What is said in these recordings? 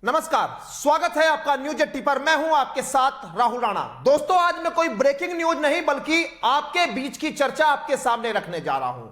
नमस्कार, स्वागत है आपका न्यूज 80 पर। मैं हूं आपके साथ राहुल राणा। दोस्तों, आज मैं कोई ब्रेकिंग न्यूज नहीं बल्कि आपके बीच की चर्चा आपके सामने रखने जा रहा हूं।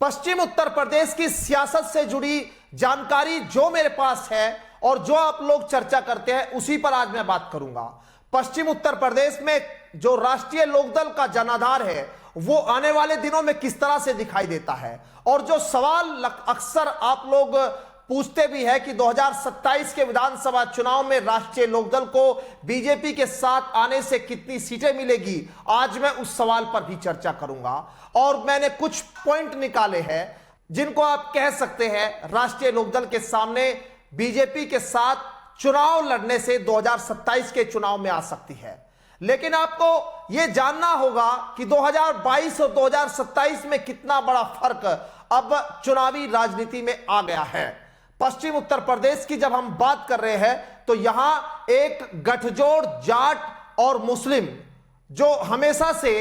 पश्चिम उत्तर प्रदेश की सियासत से जुड़ी जानकारी जो मेरे पास है और जो आप लोग चर्चा करते हैं उसी पर आज मैं बात करूंगा। पश्चिम उत्तर प्रदेश में जो राष्ट्रीय लोकदल का जनाधार है वो आने वाले दिनों में किस तरह से दिखाई देता है, और जो सवाल अक्सर आप लोग पूछते भी है कि 2027 के विधानसभा चुनाव में राष्ट्रीय लोकदल को बीजेपी के साथ आने से कितनी सीटें मिलेगी, आज मैं उस सवाल पर भी चर्चा करूंगा। और मैंने कुछ पॉइंट निकाले हैं जिनको आप कह सकते हैं राष्ट्रीय लोकदल के सामने बीजेपी के साथ चुनाव लड़ने से 2027 के चुनाव में आ सकती है। लेकिन आपको यह जानना होगा कि 2022 और 2027 में कितना बड़ा फर्क अब चुनावी राजनीति में आ गया है। पश्चिम उत्तर प्रदेश की जब हम बात कर रहे हैं तो यहां एक गठजोड़ जाट और मुस्लिम जो हमेशा से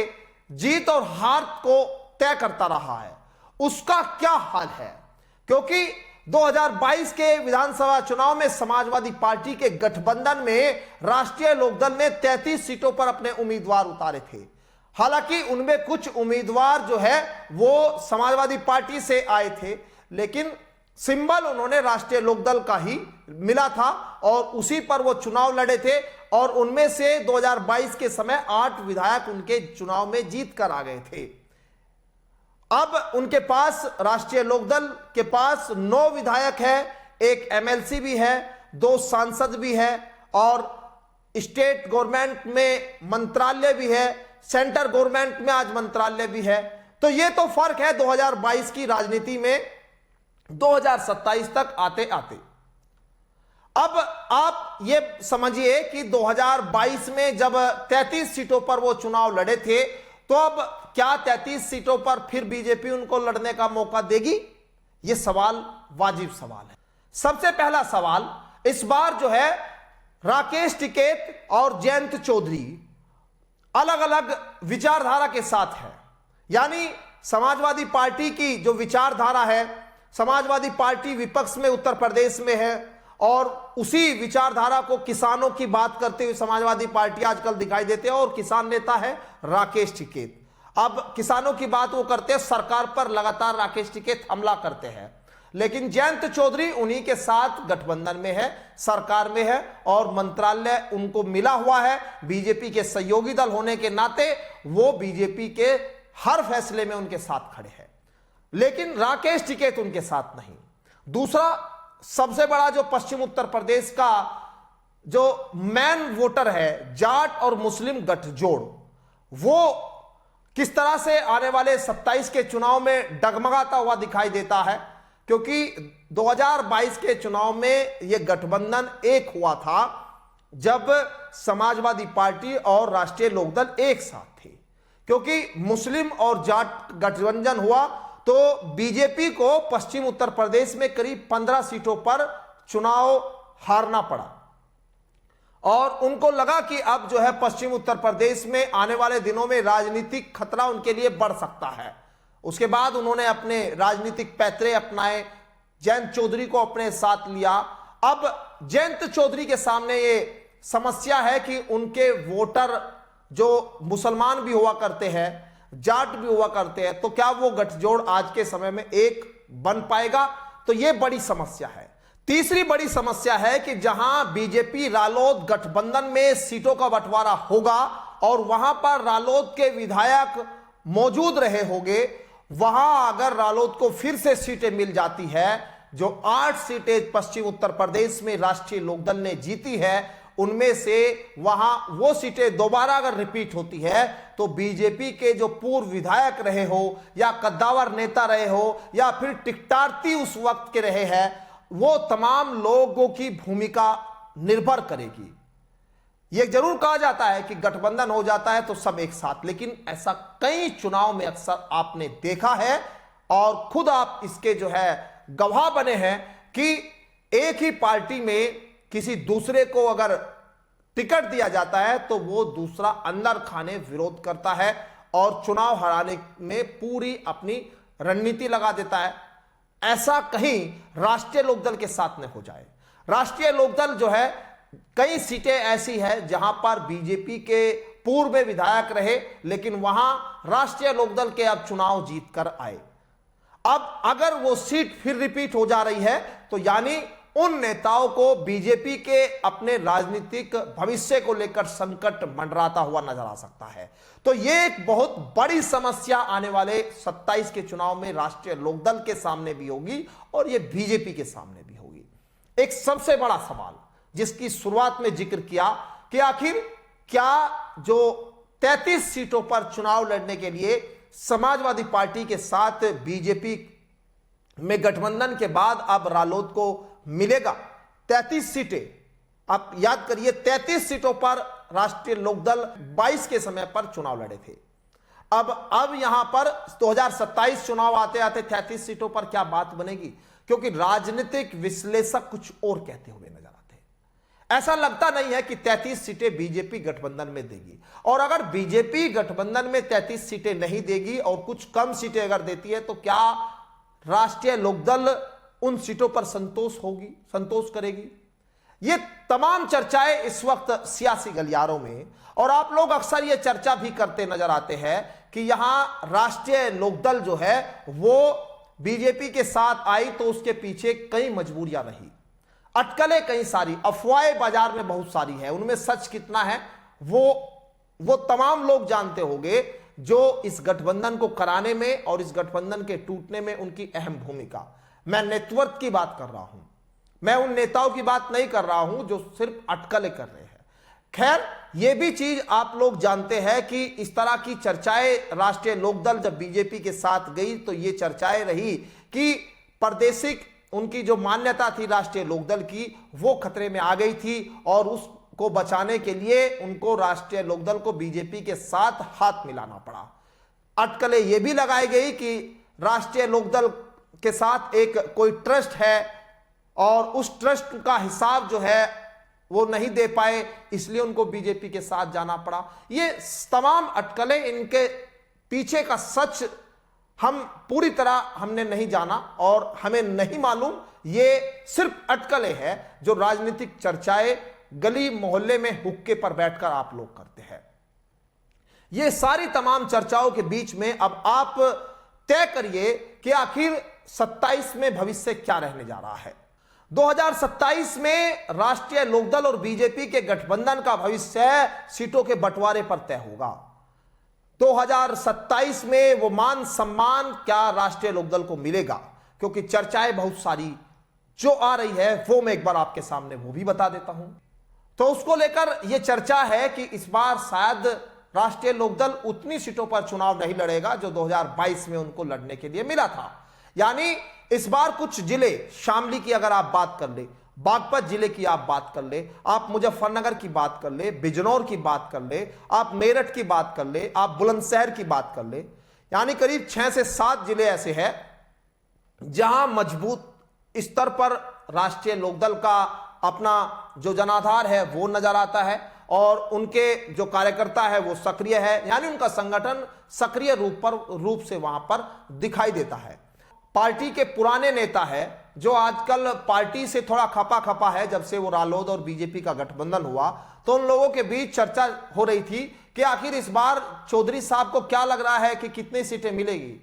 जीत और हार को तय करता रहा है, उसका क्या हाल है। क्योंकि 2022 के विधानसभा चुनाव में समाजवादी पार्टी के गठबंधन में राष्ट्रीय लोकदल ने 33 सीटों पर अपने उम्मीदवार उतारे थे। हालांकि उनमें कुछ उम्मीदवार जो है वो समाजवादी पार्टी से आए थे, लेकिन सिंबल उन्होंने राष्ट्रीय लोकदल का ही मिला था और उसी पर वो चुनाव लड़े थे। और उनमें से 2022 के समय 8 विधायक उनके चुनाव में जीत कर आ गए थे। अब उनके पास राष्ट्रीय लोकदल के पास 9 विधायक है, एक एमएलसी भी है, 2 सांसद भी है और स्टेट गवर्नमेंट में मंत्रालय भी है, सेंटर गवर्नमेंट में आज मंत्रालय भी है। तो ये तो फर्क है 2022 की राजनीति में 2027 तक आते आते। अब आप ये समझिए कि 2022 में जब 33 सीटों पर वो चुनाव लड़े थे, तो अब क्या 33 सीटों पर फिर बीजेपी उनको लड़ने का मौका देगी? ये सवाल वाजिब सवाल है। सबसे पहला सवाल, इस बार जो है राकेश टिकैत और जयंत चौधरी अलग अलग विचारधारा के साथ है। यानी समाजवादी पार्टी की जो विचारधारा है, समाजवादी पार्टी विपक्ष में उत्तर प्रदेश में है और उसी विचारधारा को किसानों की बात करते हुए समाजवादी पार्टी आजकल दिखाई देते हैं और किसान नेता है राकेश टिकैत। अब किसानों की बात वो करते हैं, सरकार पर लगातार राकेश टिकैत हमला करते हैं, लेकिन जयंत चौधरी उन्हीं के साथ गठबंधन में है, सरकार में है और मंत्रालय उनको मिला हुआ है। बीजेपी के सहयोगी दल होने के नाते वो बीजेपी के हर फैसले में उनके साथ खड़े हैं, लेकिन राकेश टिकैत उनके साथ नहीं। दूसरा सबसे बड़ा जो पश्चिम उत्तर प्रदेश का जो मैन वोटर है, जाट और मुस्लिम गठजोड़, वो किस तरह से आने वाले 27 के चुनाव में डगमगाता हुआ दिखाई देता है। क्योंकि 2022 के चुनाव में यह गठबंधन एक हुआ था जब समाजवादी पार्टी और राष्ट्रीय लोकदल एक साथ थे। क्योंकि मुस्लिम और जाट गठबंधन हुआ तो बीजेपी को पश्चिम उत्तर प्रदेश में करीब 15 सीटों पर चुनाव हारना पड़ा और उनको लगा कि अब जो है पश्चिम उत्तर प्रदेश में आने वाले दिनों में राजनीतिक खतरा उनके लिए बढ़ सकता है। उसके बाद उन्होंने अपने राजनीतिक पैतरे अपनाए, जयंत चौधरी को अपने साथ लिया। अब जयंत चौधरी के सामने ये समस्या है कि उनके वोटर जो मुसलमान भी हुआ करते हैं, जाट भी हुआ करते हैं, तो क्या वो गठजोड़ आज के समय में एक बन पाएगा? तो ये बड़ी समस्या है। तीसरी बड़ी समस्या है कि जहां बीजेपी रालोद गठबंधन में सीटों का बंटवारा होगा और वहां पर रालोद के विधायक मौजूद रहे होंगे, वहां अगर रालोद को फिर से सीटें मिल जाती है, जो 8 सीटें पश्चिम उत्तर प्रदेश में राष्ट्रीय लोकदल ने जीती है, उनमें से वहां वो सीटें दोबारा अगर रिपीट होती है तो बीजेपी के जो पूर्व विधायक रहे हो या कद्दावर नेता रहे हो या फिर टिकटार्थी उस वक्त के रहे हैं, वो तमाम लोगों की भूमिका निर्भर करेगी। ये जरूर कहा जाता है कि गठबंधन हो जाता है तो सब एक साथ, लेकिन ऐसा कई चुनाव में अक्सर आपने देखा है और खुद आप इसके जो है गवाह बने हैं कि एक ही पार्टी में किसी दूसरे को अगर टिकट दिया जाता है तो वो दूसरा अंदर खाने विरोध करता है और चुनाव हराने में पूरी अपनी रणनीति लगा देता है। ऐसा कहीं राष्ट्रीय लोकदल के साथ न हो जाए। राष्ट्रीय लोकदल जो है, कई सीटें ऐसी है जहां पर बीजेपी के पूर्व में विधायक रहे, लेकिन वहां राष्ट्रीय लोकदल के अब चुनाव जीत कर आए। अब अगर वो सीट फिर रिपीट हो जा रही है तो यानी उन नेताओं को बीजेपी के अपने राजनीतिक भविष्य को लेकर संकट मंडराता हुआ नजर आ सकता है। तो यह एक बहुत बड़ी समस्या आने वाले 27 के चुनाव में राष्ट्रीय लोकदल के सामने भी होगी और यह बीजेपी के सामने भी होगी। एक सबसे बड़ा सवाल जिसकी शुरुआत में जिक्र किया कि आखिर क्या जो 33 सीटों पर चुनाव लड़ने के लिए समाजवादी पार्टी के साथ बीजेपी में गठबंधन के बाद अब रालोद को मिलेगा 33 सीटें। आप याद करिए 33 सीटों पर राष्ट्रीय लोकदल 22 के समय पर चुनाव लड़े थे। अब यहां पर 2027 चुनाव आते आते 33 सीटों पर क्या बात बनेगी, क्योंकि राजनीतिक विश्लेषक कुछ और कहते हुए नजर आते हैं। ऐसा लगता नहीं है कि 33 सीटें बीजेपी गठबंधन में देगी, और अगर बीजेपी गठबंधन में 33 सीटें नहीं देगी और कुछ कम सीटें अगर देती है तो क्या राष्ट्रीय लोकदल उन सीटों पर संतोष करेगी? ये तमाम चर्चाएं इस वक्त सियासी गलियारों में, और आप लोग अक्सर ये चर्चा भी करते नजर आते हैं कि यहां राष्ट्रीय लोकदल जो है वो बीजेपी के साथ आई तो उसके पीछे कई मजबूरियां रही, अटकलें कई सारी, अफवाहें बाजार में बहुत सारी है, उनमें सच कितना है वो तमाम लोग जानते होंगे जो इस गठबंधन को कराने में और इस गठबंधन के टूटने में उनकी अहम भूमिका। मैं नेतृत्व की बात कर रहा हूं, मैं उन नेताओं की बात नहीं कर रहा हूं जो सिर्फ अटकलें कर रहे हैं। खैर, यह भी चीज आप लोग जानते हैं कि इस तरह की चर्चाएं राष्ट्रीय लोकदल जब बीजेपी के साथ गई तो ये चर्चाएं रही कि प्रादेशिक उनकी जो मान्यता थी राष्ट्रीय लोकदल की वो खतरे में आ गई थी, और उसको बचाने के लिए उनको राष्ट्रीय लोकदल को बीजेपी के साथ हाथ मिलाना पड़ा। अटकलें यह भी लगाई गई कि राष्ट्रीय लोकदल के साथ एक कोई ट्रस्ट है और उस ट्रस्ट का हिसाब जो है वो नहीं दे पाए, इसलिए उनको बीजेपी के साथ जाना पड़ा। ये तमाम अटकलें, इनके पीछे का सच हम पूरी तरह हमने नहीं जाना और हमें नहीं मालूम। ये सिर्फ अटकलें हैं जो राजनीतिक चर्चाएं गली मोहल्ले में हुक्के पर बैठकर आप लोग करते हैं। ये सारी तमाम चर्चाओं के बीच में अब आप तय करिए कि आखिर 27 में भविष्य क्या रहने जा रहा है। 2027 में राष्ट्रीय लोकदल और बीजेपी के गठबंधन का भविष्य सीटों के बंटवारे पर तय होगा। 2027 में वो मान सम्मान क्या राष्ट्रीय लोकदल को मिलेगा, क्योंकि चर्चाएं बहुत सारी जो आ रही है वो मैं एक बार आपके सामने वो भी बता देता हूं। तो उसको लेकर यह चर्चा है कि इस बार शायद राष्ट्रीय लोकदल उतनी सीटों पर चुनाव नहीं लड़ेगा जो 2022 में उनको लड़ने के लिए मिला था। यानी इस बार कुछ जिले, शामली की अगर आप बात कर ले, बागपत जिले की आप बात कर ले, आप मुजफ्फरनगर की बात कर ले, बिजनौर की बात कर ले, आप मेरठ की बात कर ले, आप बुलंदशहर की बात कर ले, यानी करीब 6 से 7 जिले ऐसे हैं जहां मजबूत स्तर पर राष्ट्रीय लोकदल का अपना जो जनाधार है वो नजर आता है और उनके जो कार्यकर्ता है वो सक्रिय है, यानी उनका संगठन सक्रिय रूप से वहां पर दिखाई देता है। पार्टी के पुराने नेता है जो आजकल पार्टी से थोड़ा खपा है, जब से वो रालोद और बीजेपी का गठबंधन हुआ तो उन लोगों के बीच चर्चा हो रही थी कि आखिर इस बार चौधरी साहब को क्या लग रहा है कि कितनी सीटें मिलेगी।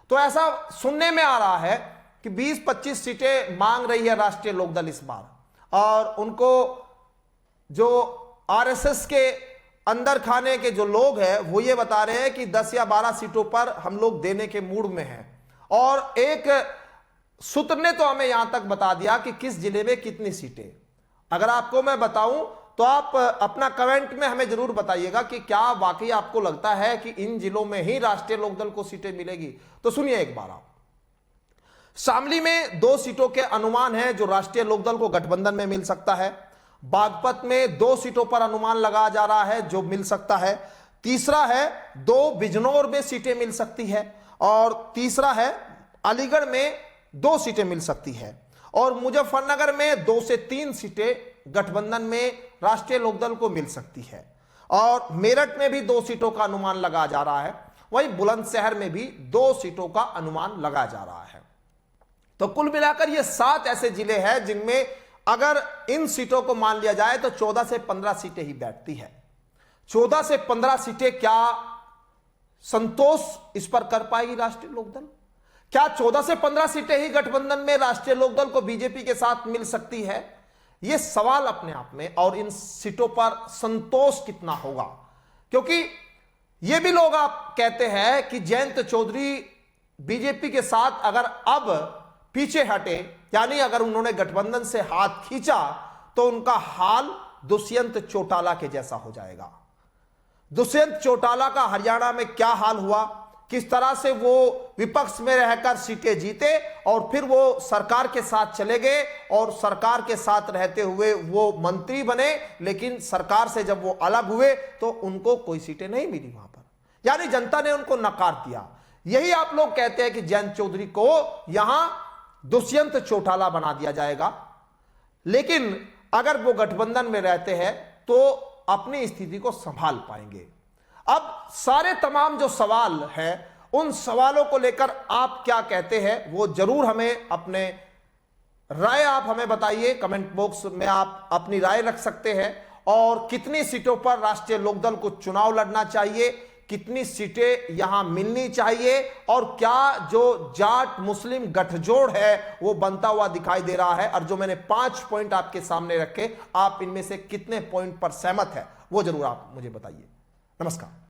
तो ऐसा सुनने में आ रहा है कि 20-25 सीटें मांग रही है राष्ट्रीय लोकदल इस बार, और उनको जो आरएसएस के अंदर खाने के जो लोग हैं वो ये बता रहे हैं कि 10 या 12 सीटों पर हम लोग देने के मूड में हैं। और एक सूत्र ने तो हमें यहां तक बता दिया कि किस जिले में कितनी सीटें। अगर आपको मैं बताऊं तो आप अपना कमेंट में हमें जरूर बताइएगा कि क्या वाकई आपको लगता है कि इन जिलों में ही राष्ट्रीय लोकदल को सीटें मिलेगी। तो सुनिए एक बार आप, शामली में 2 सीटों के अनुमान है जो राष्ट्रीय लोकदल को गठबंधन में मिल सकता है। बागपत में 2 सीटों पर अनुमान लगाया जा रहा है जो मिल सकता है। तीसरा है 2 बिजनौर में सीटें मिल सकती है, और तीसरा है अलीगढ़ में 2 सीटें मिल सकती है, और मुजफ्फरनगर में 2 से 3 सीटें गठबंधन में राष्ट्रीय लोकदल को मिल सकती है, और मेरठ में भी 2 सीटों का अनुमान लगाया जा रहा है। वहीं बुलंदशहर में भी 2 सीटों का अनुमान लगाया जा रहा है। तो कुल मिलाकर ये 7 ऐसे जिले हैं जिनमें अगर इन सीटों को मान लिया जाए तो 14 से 15 सीटें ही बैठती है। 14 से 15 सीटें क्या संतोष इस पर कर पाएगी राष्ट्रीय लोकदल? क्या 14 से 15 सीटें ही गठबंधन में राष्ट्रीय लोकदल को बीजेपी के साथ मिल सकती है? यह सवाल अपने आप में। और इन सीटों पर संतोष कितना होगा, क्योंकि यह भी लोग आप कहते हैं कि जयंत चौधरी बीजेपी के साथ अगर अब पीछे हटे, यानी अगर उन्होंने गठबंधन से हाथ खींचा, तो उनका हाल दुष्यंत चौटाला के जैसा हो जाएगा। दुष्यंत चौटाला का हरियाणा में क्या हाल हुआ, किस तरह से वो विपक्ष में रहकर सीटें जीते और फिर वो सरकार के साथ चले गए और सरकार के साथ रहते हुए वो मंत्री बने, लेकिन सरकार से जब वो अलग हुए तो उनको कोई सीटें नहीं मिली वहां पर, यानी जनता ने उनको नकार दिया। यही आप लोग कहते हैं कि जयंत चौधरी को यहां दुष्यंत चौटाला बना दिया जाएगा, लेकिन अगर वो गठबंधन में रहते हैं तो अपनी स्थिति को संभाल पाएंगे। अब सारे तमाम जो सवाल हैं, उन सवालों को लेकर आप क्या कहते हैं वो जरूर हमें अपने राय आप हमें बताइए। कमेंट बॉक्स में आप अपनी राय रख सकते हैं। और कितनी सीटों पर राष्ट्रीय लोकदल को चुनाव लड़ना चाहिए, कितनी सीटें यहां मिलनी चाहिए, और क्या जो जाट मुस्लिम गठजोड़ है वो बनता हुआ दिखाई दे रहा है। और जो मैंने 5 पॉइंट आपके सामने रखे, आप इनमें से कितने पॉइंट पर सहमत है वो जरूर आप मुझे बताइए। नमस्कार।